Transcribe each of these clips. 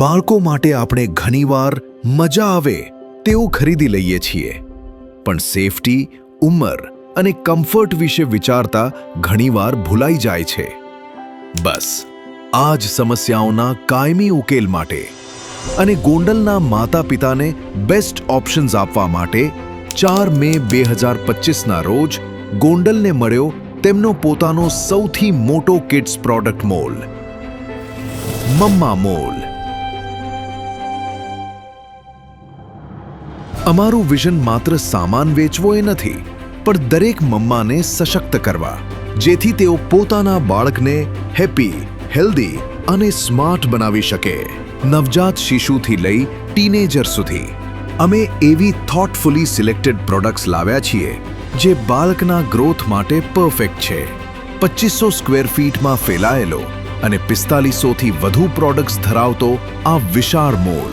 બાળકો માટે આપણે ઘણીવાર મજા આવે તેવું ખરીદી લઈએ છીએ, પણ સેફટી, ઉંમર અને કમ્ફર્ટ વિશે વિચારતા ઘણીવાર ભૂલાઈ જાય છે. બસ આ જ સમસ્યાઓના કાયમી ઉકેલ માટે અને ગોંડલના માતા-પિતાને બેસ્ટ ઓપ્શન્સ આપવા માટે 4 મે 2025ના રોજ ગોંડલને મળ્યો તેમનો પોતાનો સૌથી મોટો કિડ્સ પ્રોડક્ટ મોલ, મમ્મા મોલ. અમારું વિઝન માત્ર સામાન વેચવો એ નથી, પણ દરેક મમ્માને સશક્ત કરવા, જેથી તેઓ પોતાના બાળકને હેપી, હેલ્ધી અને સ્માર્ટ બનાવી શકે. નવજાત શિશુથી લઈ ટીનેજર સુધી અમે એવી થોટફુલી સિલેક્ટેડ પ્રોડક્ટ્સ લાવ્યા છીએ જે બાળકના ગ્રોથ માટે પરફેક્ટ છે. 2500 સ્ક્વેર ફીટમાં ફેલાયેલો અને 4500થી વધુ પ્રોડક્ટ્સ ધરાવતો આ વિશાળ મોલ,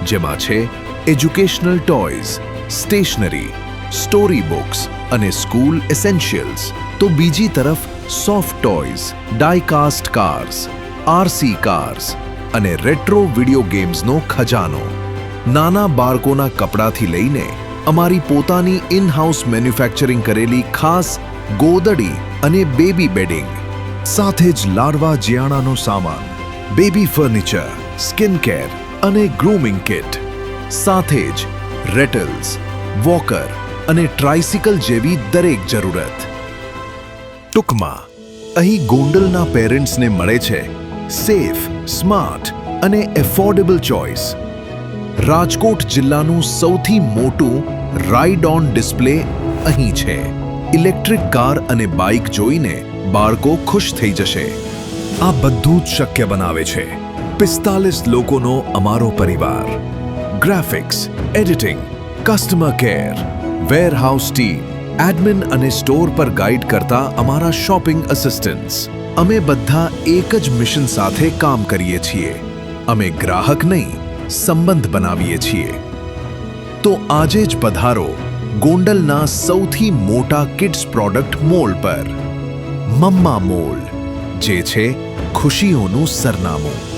જેમાં છે educational toys, stationery, story books અને સ્કૂલ એસેન્શિયલ્સ, તો બીજી તરફ soft toys, diecast cars, RC cars અને રેટ્રો વિડિયો ગેમ્સનો ખજાનો. નાના બાળકોના કપડાથી લઈને અમારી પોતાની ઇન-હાઉસ મેન્યુફેક્ચરિંગ કરેલી ખાસ ગોદડી અને બેબી બેડિંગ, સાથે જ લાડવા જિયાણાનો સામાન, બેબી ફર્નિચર, સ્કિન કેર અને ગ્રૂમિંગ કિટ, સાથે જ રેટલ્સ, વોકર અને ટ્રાઇસિકલ જેવી દરેક જરૂરત. ટૂંકમાં અહીં ગોંડલના પેરેન્ટ્સને મળે છે સેફ, સ્માર્ટ અને એફોર્ડેબલ ચોઇસ. રાજકોટ જિલ્લાનું સૌથી મોટું રાઇડ ઓન ડિસ્પ્લે અહીં છે. ઇલેક્ટ્રિક કાર અને બાઇક જોઈને બાળકો ખુશ થઈ જશે. આ બધું જ શક્ય બનાવે છે 45 લોકોનો અમારો પરિવાર. Graphics, editing, customer care, warehouse team, admin અને સ્ટોર પર ગાઈડ કરતા અમારા શોપિંગ અસિસ્ટન્ટ્સ. અમે બધા એક જ મિશન સાથે કામ કરીએ છીએ. અમે ગ્રાહક નહીં, સંબંધ બનાવીએ છીએ. તો આજે જ પધારો ગોંડલના સૌથી મોટા કિડ્સ પ્રોડક્ટ મોલ પર, મમ્મા મોલ, જે છે ખુશીઓનું સરનામું.